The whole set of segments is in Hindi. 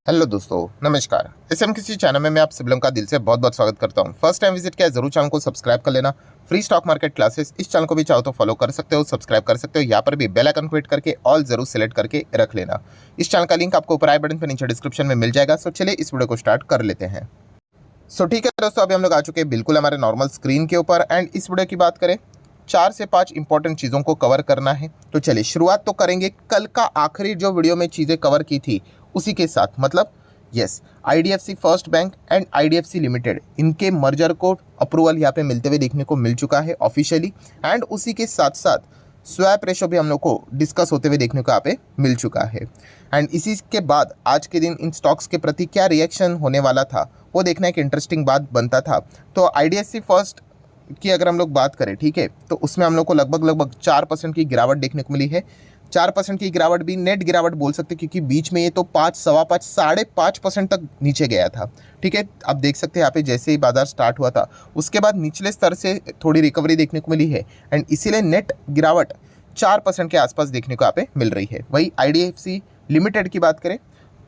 हेलो दोस्तों, नमस्कार। किसी चैनल में मैं आप सभी लोगों का दिल से बहुत बहुत स्वागत करता हूं। फर्स्ट टाइम विजिट किया जरूर चैनल को सब्सक्राइब कर लेना। फ्री स्टॉक मार्केट क्लासेस इस चैनल को भी चाहो तो फॉलो कर सकते हो, सब्सक्राइब कर सकते हो। यहाँ पर भी बेल आइकन को हिट करके ऑल जरूर सेलेक्ट करके रख लेना। इस चैनल का लिंक आपको ऊपर आई बटन पर नीचे डिस्क्रिप्शन में मिल जाएगा। सो चलिए इस वीडियो को स्टार्ट कर लेते हैं। सो ठीक है दोस्तों, अभी हम लोग आ चुके हैं बिल्कुल हमारे नॉर्मल स्क्रीन के ऊपर। एंड इस वीडियो की बात करें, 4 से 5 इंपॉर्टेंट चीज़ों को कवर करना है। तो चलिए शुरुआत तो करेंगे कल का आखिरी जो वीडियो में चीज़ें कवर की थी उसी के साथ। मतलब yes, IDFC first bank and IDFC limited, इनके मर्जर को अप्रूवल यहाँ पे मिलते हुए देखने को मिल चुका है ऑफिशियली। एंड उसी के साथ साथ स्वैप रेशो भी हम लोग को डिस्कस होते हुए देखने को यहाँ पे मिल चुका है। एंड इसी के बाद आज के दिन इन स्टॉक्स के प्रति क्या रिएक्शन होने वाला था वो देखना एक इंटरेस्टिंग बात बनता था। तो आईडीएफसी फर्स्ट की अगर हम लोग बात करें, ठीक है, तो उसमें हम लोग को लगभग 4% की गिरावट देखने को मिली है। 4% की गिरावट भी नेट गिरावट बोल सकते हैं, क्योंकि बीच में ये तो 5, सवा 5, 5.5% तक नीचे गया था। ठीक है, आप देख सकते हैं यहाँ पे जैसे ही बाजार स्टार्ट हुआ था उसके बाद निचले स्तर से थोड़ी रिकवरी देखने को मिली है। एंड इसीलिए नेट गिरावट 4% के आसपास देखने को यहाँ पे मिल रही है। वही आईडीएफसी लिमिटेड की बात करें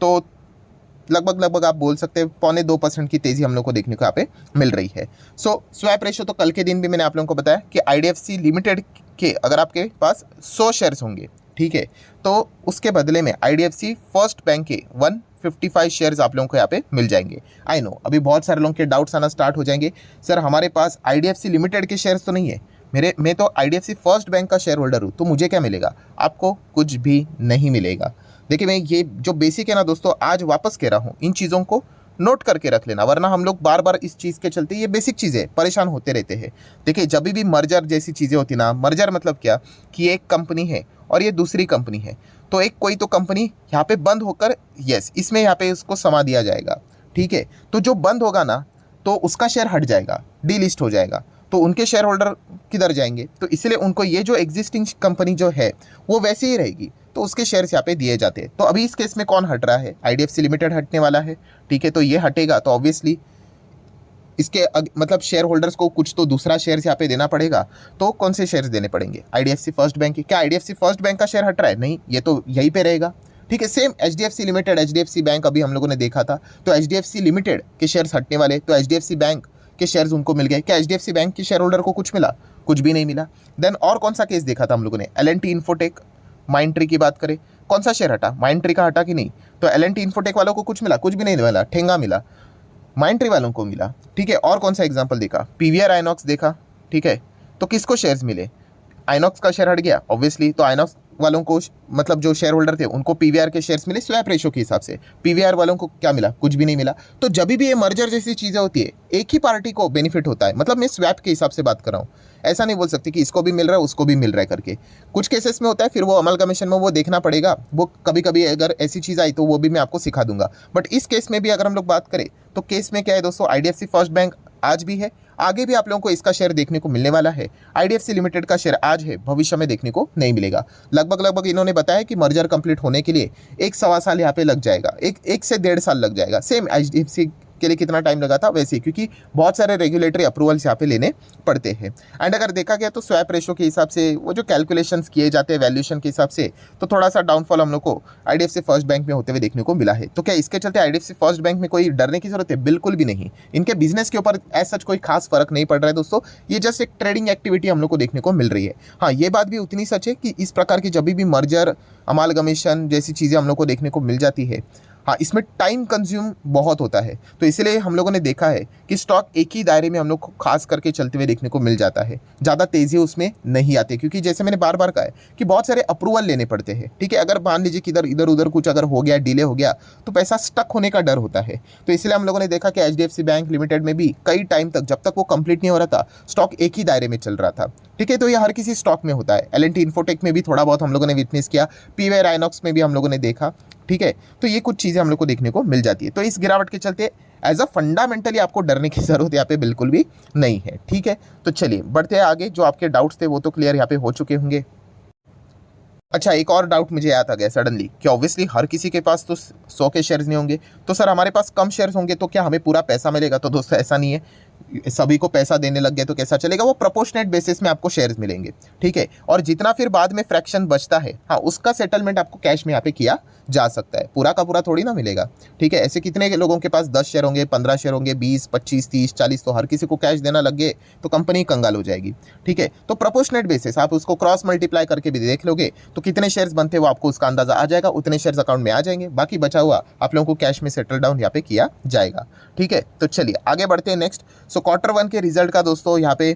तो लगभग आप बोल सकते हैं 1.25% की तेज़ी हम लोग को देखने को यहाँ पे मिल रही है। सो स्वैप रेशो तो कल के दिन भी मैंने आप लोगों को बताया कि आईडीएफसी लिमिटेड के अगर आपके पास 100 शेयर्स होंगे, ठीक है, तो उसके बदले में आईडीएफसी फर्स्ट बैंक के 155 शेयर्स आप लोगों को यहाँ पे मिल जाएंगे। आई नो अभी बहुत सारे लोगों के डाउट्स आना स्टार्ट हो जाएंगे, सर हमारे पास आईडीएफसी लिमिटेड के शेयर्स तो नहीं है, मैं तो आईडीएफसी फर्स्ट बैंक का शेयर होल्डर हूँ, तो मुझे क्या मिलेगा? आपको कुछ भी नहीं मिलेगा। देखिए, मैं ये जो बेसिक है ना दोस्तों, आज वापस कह रहा हूँ, इन चीज़ों को नोट करके रख लेना, वरना हम लोग बार बार इस चीज़ के चलते ये बेसिक चीज़ें परेशान होते रहते हैं। देखिए, जब भी मर्जर जैसी चीज़ें होती ना, मर्जर मतलब क्या कि एक कंपनी है और ये दूसरी कंपनी है, तो एक कोई तो कंपनी यहाँ पे बंद होकर, यस, इसमें यहाँ पे इसको समा दिया जाएगा। ठीक है, तो जो बंद होगा ना तो उसका शेयर हट जाएगा, डीलिस्ट हो जाएगा, तो उनके शेयर होल्डर किधर जाएंगे? तो इसलिए उनको ये जो एग्जिस्टिंग कंपनी जो है वो वैसे ही रहेगी, तो उसके शेयर्स यहाँ पे दिए जाते हैं। तो अभी इस केस में कौन हट रहा है? आईडीएफसी लिमिटेड हटने वाला है। ठीक है, तो ये हटेगा तो ऑब्वियसली इसके मतलब शेयर होल्डर्स को कुछ तो दूसरा शेयर यहाँ पे देना पड़ेगा। तो कौन से शेयर्स देने पड़ेंगे? आईडीएफसी फर्स्ट बैंक के। क्या आईडीएफसी फर्स्ट बैंक का शेयर हट रहा है? नहीं, ये तो यहीं पे रहेगा। ठीक है, same HDFC limited, HDFC bank अभी हम लोगों ने देखा था, तो एचडीएफसी लिमिटेड के शेयर्स हटने वाले, तो एचडीएफसी बैंक के शेयर्स उनको मिल गए। क्या एचडीएफसी बैंक के शेयर होल्डर को कुछ मिला? कुछ भी नहीं मिला। देन और कौन सा केस देखा था हम लोगों ने? एल&टी इन्फोटेक, माइंड ट्री की बात करें, कौन सा शेयर हटा? माइंड ट्री का हटा कि नहीं? तो एल&टी इन्फोटेक वालों को कुछ मिला? कुछ भी नहीं मिला, ठेंगा मिला। माइंड ट्री वालों को मिला। ठीक है, और कौन सा एग्जांपल देखा? पीवीआर आइनॉक्स देखा। ठीक है, तो किसको शेयर्स मिले? आइनॉक्स का शेयर हट गया ऑब्वियसली, तो आइनॉक्स वालों को मतलब जो शेयर होल्डर थे उनको पीवीआर के शेयर्स मिले स्वैप रेशो के हिसाब से। पीवीआर वालों को क्या मिला? कुछ भी नहीं मिला। तो जब भी ये मर्जर जैसी चीज़ें होती है एक ही पार्टी को बेनिफिट होता है। मतलब मैं स्वैप के हिसाब से बात कर रहा हूँ, ऐसा नहीं बोल सकते कि इसको भी मिल रहा है उसको भी मिल रहा है करके। कुछ केसेस में होता है, फिर वो अमलगमेशन में वो देखना पड़ेगा, वो कभी कभी अगर ऐसी चीज़ आई तो वो भी मैं आपको सिखा दूंगा। बट इस केस में भी अगर हम लोग बात करें तो केस में क्या है दोस्तों, आईडीएफसी फर्स्ट बैंक आज भी है, आगे भी आप लोगों को इसका शेयर देखने को मिलने वाला है। आईडीएफसी लिमिटेड का शेयर आज है, भविष्य में देखने को नहीं मिलेगा। लगभग इन्होंने बताया कि मर्जर कंप्लीट होने के लिए 1 सवा साल यहाँ पे लग जाएगा, एक से 1.5 साल लग जाएगा। सेम एचडीएफसी के लिए कितना टाइम लगा था वैसे ही, क्योंकि बहुत सारे रेगुलेटरी अप्रूवल्स यहाँ पे लेने पड़ते हैं। एंड अगर देखा गया तो स्वैप रेशो के हिसाब से वो जो कैलकुलेशंस किए जाते हैं वैल्यूएशन के हिसाब से, तो थोड़ा सा डाउनफॉल हम लोग को आईडीएफसी फर्स्ट बैंक में होते हुए देखने को मिला है। तो क्या इसके चलते आईडीएफसी फर्स्ट बैंक में कोई डरने की जरूरत है? बिल्कुल भी नहीं। इनके बिजनेस के ऊपर एज सच कोई खास फर्क नहीं पड़ रहा है दोस्तों, ये जस्ट एक ट्रेडिंग एक्टिविटी हम लोग को देखने को मिल रही है। हाँ, ये बात भी उतनी सच है कि इस प्रकार की जब भी मर्जर, अमालगमेशन जैसी चीज़ें हम लोग को देखने को मिल जाती है, हाँ, इसमें टाइम कंज्यूम बहुत होता है। तो इसीलिए हम लोगों ने देखा है कि स्टॉक एक ही दायरे में हम लोग को खास करके चलते हुए देखने को मिल जाता है, ज़्यादा तेज़ी उसमें नहीं आती, क्योंकि जैसे मैंने बार बार कहा है कि बहुत सारे अप्रूवल लेने पड़ते हैं। ठीक है, अगर मान लीजिए कि इधर उधर कुछ अगर हो गया, डिले हो गया, तो पैसा स्टक होने का डर होता है। तो इसलिए हम लोगों ने देखा कि एचडीएफसी बैंक लिमिटेड में भी कई टाइम तक, जब तक वो कंप्लीट नहीं हो रहा था, स्टॉक एक ही दायरे में चल रहा था। ठीक है, तो ये हर किसी स्टॉक में होता है। एल&टी इन्फोटेक में भी थोड़ा बहुत हम लोगों ने विटनेस किया, पीवीआर आइनॉक्स में भी हम लोगों ने देखा। ठीक है, तो ये कुछ चीज़ें हम लोग को देखने को मिल जाती है। तो इस गिरावट के चलते एज अ फंडामेंटली आपको डरने की जरूरत यहाँ पे बिल्कुल भी नहीं है। ठीक है, तो चलिए बढ़ते हैं आगे। जो आपके डाउट्स थे वो तो क्लियर यहाँ पे हो चुके होंगे। अच्छा, एक और डाउट मुझे याद आ गया सडनली कि ऑब्वियसली हर किसी के पास तो 100 के शेयर्स नहीं होंगे, तो सर हमारे पास कम शेयर्स होंगे तो क्या हमें पूरा पैसा मिलेगा? तो दोस्तों ऐसा नहीं है। सभी को पैसा देने लग गए तो कैसा चलेगा, वो प्रोपोर्शनेट बेसिस में आपको शेयर्स मिलेंगे, ठीक है। और जितना फिर बाद में फ्रैक्शन बचता है, हाँ, उसका सेटलमेंट आपको कैश में यहाँ पे किया जा सकता है, पूरा का पूरा थोड़ी ना मिलेगा, ठीक है। ऐसे कितने लोगों के पास 10 शेयर होंगे, 15 शेयर होंगे, 20, 25, 30, 40, तो हर किसी को कैश देना लग गए तो कंपनी कंगाल हो जाएगी, ठीक है। तो प्रोपोर्शनेट बेसिस आप उसको क्रॉस मल्टीप्लाई करके भी देख लोगे तो कितने शेयर्स बनते हैं वो आपको उसका अंदाजा आ जाएगा, उतने शेयर्स अकाउंट में आ जाएंगे, बाकी बचा हुआ आप लोगों को कैश में सेटल डाउन यहाँ पे किया जाएगा, ठीक है। तो चलिए आगे बढ़ते हैं नेक्स्ट। सो Q1 के रिजल्ट का दोस्तों यहाँ पे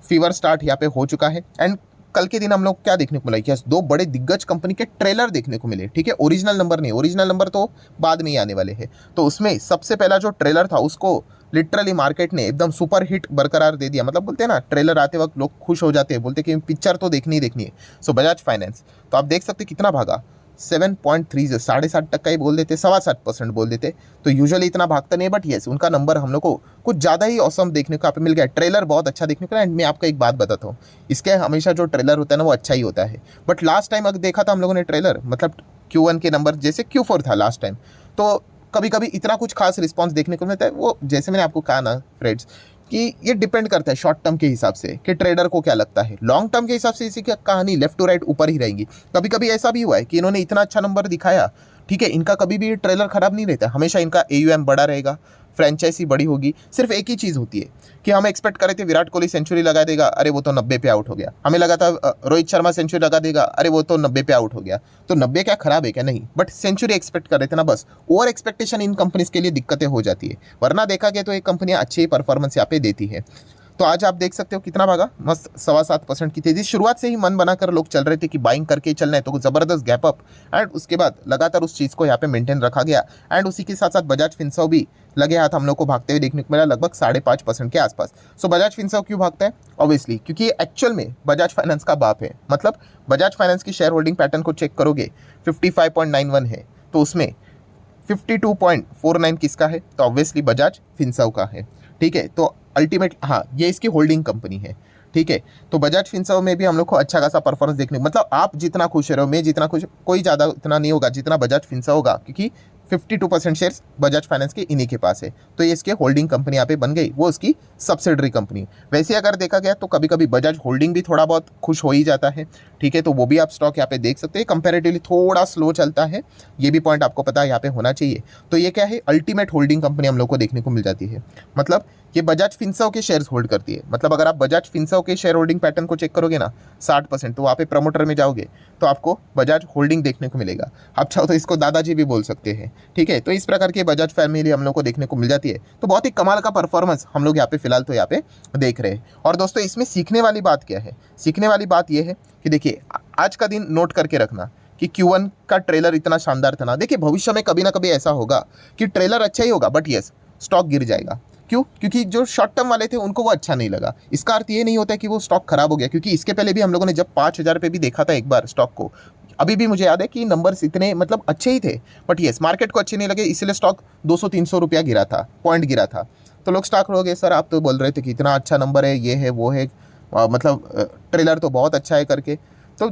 फीवर स्टार्ट यहाँ पे हो चुका है। एंड कल के दिन हम लोग क्या देखने को मिला, यस, दो बड़े दिग्गज कंपनी के ट्रेलर देखने को मिले, ठीक है। ओरिजिनल नंबर नहीं, ओरिजिनल नंबर तो बाद में ही आने वाले हैं। तो उसमें सबसे पहला जो ट्रेलर था उसको लिटरली मार्केट ने एकदम सुपर हिट बरकरार दे दिया। मतलब बोलते हैं ना, ट्रेलर आते वक्त लोग खुश हो जाते हैं, बोलते हैं कि पिक्चर तो देखनी ही देखनी है। सो बजाज फाइनेंस, तो आप देख सकते कितना भागा, 7.30, 7.5% का ही बोल देते, 7.25% बोल देते। तो यूजुअली इतना भागता नहीं, बट येस, उनका नंबर हम लोग को कुछ ज़्यादा ही औसम देखने को यहाँ पे मिल गया। ट्रेलर बहुत अच्छा देखने को। एंड मैं आपको एक बात बताता हूँ, इसके हमेशा जो ट्रेलर होता है ना वो अच्छा ही होता है। बट लास्ट टाइम अगर देखा था हम लोगों ने ट्रेलर, मतलब Q1 के नंबर जैसे Q4 था लास्ट टाइम, तो कभी कभी इतना कुछ खास रिस्पॉन्स देखने को मिलता है। वो जैसे मैंने आपको कहा ना फ्रेंड्स, कि ये डिपेंड करता है शॉर्ट टर्म के हिसाब से कि ट्रेडर को क्या लगता है। लॉन्ग टर्म के हिसाब से इसी की कहानी लेफ्ट टू राइट ऊपर ही रहेंगी। कभी कभी ऐसा भी हुआ है कि इन्होंने इतना अच्छा नंबर दिखाया, ठीक है, इनका कभी भी ट्रेलर खराब नहीं रहता, हमेशा इनका AUM बड़ा रहेगा, फ्रेंचाइजी बड़ी होगी। सिर्फ एक ही चीज़ होती है कि हम एक्सपेक्ट कर रहे थे विराट कोहली सेंचुरी लगा देगा, अरे वो तो 90 पे आउट हो गया। हमें लगा था रोहित शर्मा सेंचुरी लगा देगा, अरे वो तो 90 पे आउट हो गया। तो 90 क्या खराब है क्या? नहीं, बट सेंचुरी एक्सपेक्ट कर रहे थे ना, बस। ओवर एक्सपेक्टेशन इन कंपनीज के लिए दिक्कतें हो जाती है, वरना देखा गया तो ये कंपनियां अच्छी परफॉर्मेंस यहाँ पे देती है। तो आज आप देख सकते हो कितना भागा, मस्त 7.25% की तेजी। शुरुआत से ही मन बनाकर लोग चल रहे थे कि बाइंग करके चलना है, तो जबरदस्त गैप अप, एंड उसके बाद लगातार उस चीज़ को यहाँ पे मेंटेन रखा गया। एंड उसी के साथ साथ बजाज फिनसर्व भी लगे हाथ हम लोग को भागते हुए देखने को मिला, लगभग 5.5% के आसपास। सो बजाज फिनसर्व क्यों भागता है? ऑब्वियसली क्योंकि ये एक्चुअल में बजाज फाइनेंस का बाप है। मतलब बजाज फाइनेंस की शेयर होल्डिंग पैटर्न को चेक करोगे, 55.91 है, तो उसमें 52.49 किसका है? तो ऑब्वियसली बजाज फिनसर्व का है, ठीक है। तो अल्टीमेट, हाँ, ये इसकी होल्डिंग कंपनी है, ठीक है। तो बजाज फिनसर्व में भी हम लोग को अच्छा खासा परफॉर्मेंस देखने को, मतलब आप जितना खुश रहो, मैं जितना खुश, कोई ज़्यादा इतना नहीं होगा जितना बजाज फिनसर्व होगा, क्योंकि 52% शेयर्स बजाज फाइनेंस के इन्हीं के पास है। तो ये इसके होल्डिंग कंपनी यहाँ पे बन गई, वो उसकी सब्सिडरी कंपनी। वैसे अगर देखा गया तो कभी कभी बजाज होल्डिंग भी थोड़ा बहुत खुश हो ही जाता है, ठीक है। तो वो भी आप स्टॉक यहाँ पे देख सकते हैं, कंपैरेटिवली थोड़ा स्लो चलता है, ये भी पॉइंट आपको पता है यहाँ पे होना चाहिए। तो ये क्या है, अल्टीमेट होल्डिंग कंपनी हम लोग को देखने को मिल जाती है। मतलब ये बजाज फिनसर्व के शेयर्स होल्ड करती है। मतलब अगर आप बजाज फिनसर्व के शेयर होल्डिंग पैटर्न को चेक करोगे ना, 60%, तो वहाँ पे प्रमोटर में जाओगे तो आपको बजाज होल्डिंग देखने को मिलेगा। आप चाहो तो इसको दादाजी भी बोल सकते हैं, ठीक है। तो इस प्रकार की बजाज फैमिली हम लोग को देखने को मिल जाती है। तो बहुत ही कमाल का परफॉर्मेंस हम लोग यहाँ पे फिलहाल तो यहाँ पे देख रहे हैं। और दोस्तों इसमें सीखने वाली बात क्या है? सीखने वाली बात यह है कि देखिए, आज का दिन नोट करके रखना कि Q1 का ट्रेलर इतना शानदार था ना। देखिए, भविष्य में कभी ना कभी ऐसा होगा कि ट्रेलर अच्छा ही होगा, बट यस, स्टॉक गिर जाएगा। क्यों? क्योंकि जो शॉर्ट टर्म वाले थे उनको वो अच्छा नहीं लगा। इसका अर्थ ये नहीं होता कि वो स्टॉक खराब हो गया, क्योंकि इसके पहले भी हम लोगों ने जब 5,000 पे भी देखा था एक बार स्टॉक को, अभी भी मुझे याद है कि नंबर्स इतने मतलब अच्छे ही थे, बट येस, मार्केट को अच्छे नहीं लगे, इसलिए स्टॉक 200-300 रुपया गिरा था, पॉइंट गिरा था। तो लोग स्टॉक हो गए, सर आप तो बोल रहे थे कि इतना अच्छा नंबर है, ये है वो है, मतलब ट्रेलर तो बहुत अच्छा है करके। तो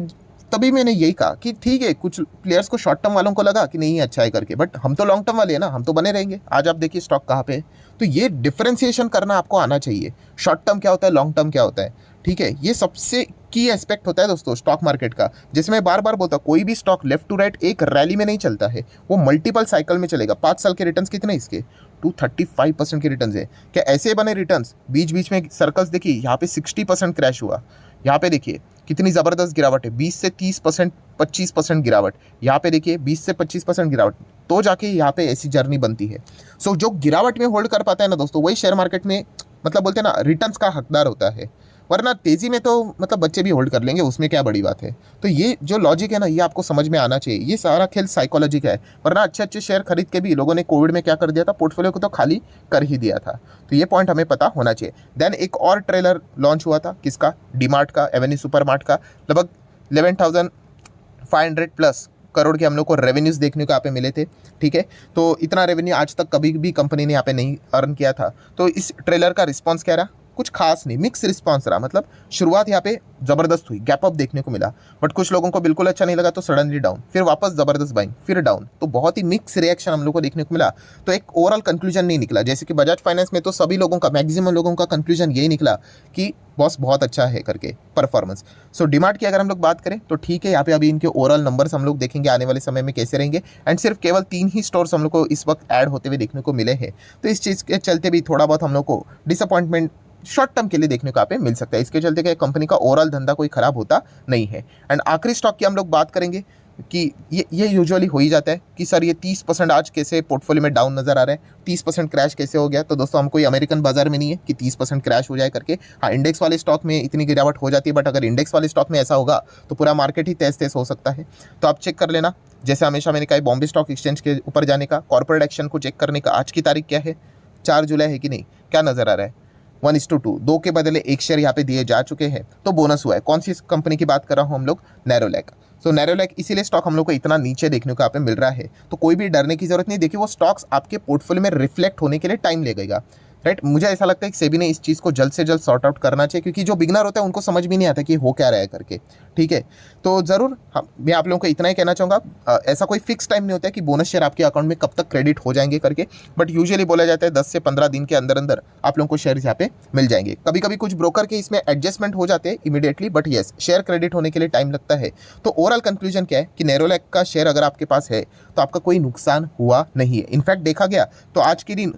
तभी मैंने यही कहा कि ठीक है, कुछ प्लेयर्स को शॉर्ट टर्म वालों को लगा कि नहीं अच्छा है करके, बट हम तो लॉन्ग टर्म वाले हैं ना, हम तो बने रहेंगे। आज आप देखिए स्टॉक कहाँ पे है। तो ये डिफरेंशिएशन करना आपको आना चाहिए, शॉर्ट टर्म क्या होता है, लॉन्ग टर्म क्या होता है, ठीक है। ये सबसे की एस्पेक्ट होता है दोस्तों स्टॉक मार्केट का, जिसमें बार बार बोलता हूँ, कोई भी स्टॉक लेफ्ट टू राइट एक रैली में नहीं चलता है, वो मल्टीपल साइकिल में चलेगा। 5 साल के रिटर्न्स कितने इसके? 235% के रिटर्न्स है। क्या ऐसे बने रिटर्न्स? बीच बीच में सर्कल्स देखिए, यहाँ पे 60% क्रैश हुआ, यहाँ पे देखिए कितनी ज़बरदस्त गिरावट है, 20 से 30%, 25% गिरावट, यहाँ पे देखिए 20 से 25% गिरावट, तो जाके यहाँ पे ऐसी जर्नी बनती है। सो जो गिरावट में होल्ड कर पाता है ना दोस्तों, वही शेयर मार्केट में मतलब बोलते हैं ना रिटर्न्स का हकदार होता है, वरना तेज़ी में तो मतलब बच्चे भी होल्ड कर लेंगे, उसमें क्या बड़ी बात है। तो ये जो लॉजिक है ना, ये आपको समझ में आना चाहिए। ये सारा खेल साइकोलॉजी का है, वरना अच्छे अच्छे शेयर खरीद के भी लोगों ने कोविड में क्या कर दिया था, पोर्टफोलियो को तो खाली कर ही दिया था। तो ये पॉइंट हमें पता होना चाहिए। देन एक और ट्रेलर लॉन्च हुआ था, किसका? डीमार्ट का, एवेन्यू सुपरमार्ट का। लगभग 11,500 प्लस करोड़ के हम लोग को रेवेन्यूज़ देखने को यहाँ पे मिले थे, ठीक है। तो इतना रेवेन्यू आज तक कभी भी कंपनी ने यहाँ पे नहीं अर्न किया था। तो इस ट्रेलर का रिस्पॉन्स क्या रहा? कुछ खास नहीं, मिक्स रिस्पॉन्स रहा। मतलब शुरुआत यहाँ पे जबरदस्त हुई, गैप अप देखने को मिला, बट कुछ लोगों को बिल्कुल अच्छा नहीं लगा तो सडनली डाउन, फिर वापस जबरदस्त बाइंग, फिर डाउन। तो बहुत ही मिक्स रिएक्शन हम लोग को देखने को मिला। तो एक ओवरऑल कंक्लूजन नहीं निकला। जैसे कि बजाज फाइनेंस में तो सभी लोगों का, मैक्सिमम लोगों का कंक्लूजन यही निकला कि बॉस बहुत अच्छा है करके परफॉर्मेंस। सो डीमार्ट की अगर हम लोग बात करें तो ठीक है, यहाँ पे अभी इनके ओवरऑल नंबर्स हम लोग देखेंगे आने वाले समय में कैसे रहेंगे। एंड सिर्फ केवल 3 ही स्टोर्स हम लोग को इस वक्त ऐड होते हुए देखने को मिले हैं। तो इस चीज़ के चलते भी थोड़ा बहुत हम लोग को डिसअपॉइंटमेंट शॉर्ट टर्म के लिए देखने को यहाँ पे मिल सकता है। इसके चलते कि कंपनी का ओवरऑल धंधा कोई खराब होता नहीं है। एंड आखिरी स्टॉक की हम लोग बात करेंगे कि ये यूजुअली हो ही जाता है कि सर ये 30% आज कैसे पोर्टफोलियो में डाउन नजर आ रहा है, 30% क्रैश कैसे हो गया। तो दोस्तों हम कोई अमेरिकन बाजार में नहीं है कि 30% क्रैश हो जाए करके। हाँ, इंडेक्स वाले स्टॉक में इतनी गिरावट हो जाती है, बट अगर इंडेक्स वाले स्टॉक में ऐसा होगा तो पूरा मार्केट ही तहस तहस हो सकता है। तो आप चेक कर लेना। जैसे हमेशा मैंने कहा बॉम्बे स्टॉक एक्सचेंज के ऊपर जाने का, कॉर्पोरेट एक्शन को चेक करने का। आज की तारीख क्या है, 4 जुलाई है कि नहीं, क्या नजर आ रहा है, 1:2, 2 के बदले 1 शेयर यहाँ पे दिए जा चुके हैं। तो बोनस हुआ है। कौन सी कंपनी की बात कर रहा हूँ हम लोग, नैरोलैक। सो नैरोलैक इसीलिए स्टॉक हम लोग को इतना नीचे देखने को यहाँ पे मिल रहा है। तो कोई भी डरने की जरूरत नहीं। देखिए वो स्टॉक्स आपके पोर्टफोलियो में रिफ्लेक्ट होने के लिए टाइम लगेगा, राइट। मुझे ऐसा लगता है कि सेबी ने इस चीज़ को जल्द से जल्द सॉर्ट आउट करना चाहिए, क्योंकि जो बिगनर होता है उनको समझ भी नहीं आता कि हो क्या रहा है करके, ठीक है। तो ज़रूर मैं आप लोगों को इतना ही कहना चाहूँगा, ऐसा कोई फिक्स टाइम नहीं होता है कि बोनस शेयर आपके अकाउंट में कब तक क्रेडिट हो जाएंगे करके, बट यूजुअली बोला जाता है 10 से 15 दिन के अंदर अंदर आप लोगों को शेयर यहाँ पे मिल जाएंगे। कभी कभी कुछ ब्रोकर के इसमें एडजस्टमेंट हो जाते हैं immediately, but yes share credit होने के लिए टाइम लगता है। तो ओवरऑल कंक्लूजन क्या है कि नैरोलैक का शेयर अगर आपके पास है तो आपका कोई नुकसान हुआ नहीं है। इनफैक्ट देखा गया तो आज के दिन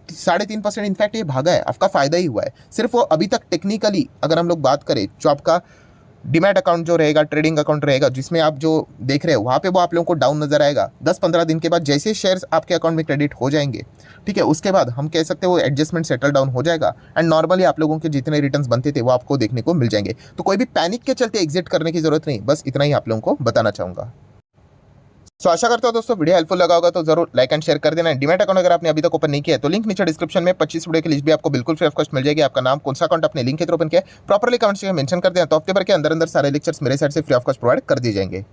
3.5% इनफैक्ट ये भागा है, आपका फायदा ही हुआ है। सिर्फ वो अभी तक टेक्निकली अगर हम लोग बात करें, जो आपका डिमैट अकाउंट जो रहेगा, ट्रेडिंग अकाउंट रहेगा, जिसमें आप जो देख रहे हो वहाँ पे वो आप लोगों को डाउन नजर आएगा। 10-15 दिन के बाद जैसे शेयर्स आपके अकाउंट में क्रेडिट हो जाएंगे, ठीक है, उसके बाद हम कह सकते हैं वो एडजस्टमेंट सेटल डाउन हो जाएगा। एंड नॉर्मली आप लोगों के जितने रिटर्न्स बनते थे वो आपको देखने को मिल जाएंगे। तो कोई भी पैनिक के चलते एग्जिट करने की जरूरत नहीं, बस इतना ही आप लोगों को बताना चाहूँगा। सो आशा करता हूं दोस्तों वीडियो हेल्पफुल लगा होगा, तो जरूर लाइक एंड शेयर कर देना। डीमैट अकाउंट अगर आपने अभी तक ओपन नहीं किया है तो लिंक नीचे डिस्क्रिप्शन में 25 वीडियो की लिस्ट भी आपको बिल्कुल फ्री ऑफ कॉस्ट मिल जाएगी। आपका नाम, कौन सा अकाउंट अपने लिंक के थ्रू ओपन किया है, प्रॉपर्ली कमेंट्स में मेंशन कर देना। तो हफ्ते भर के अंदर अंदर सारे लेक्चर्स मेरे साइड से फ्री ऑफ कॉस्ट प्रोवाइड कर दिए जाएंगे।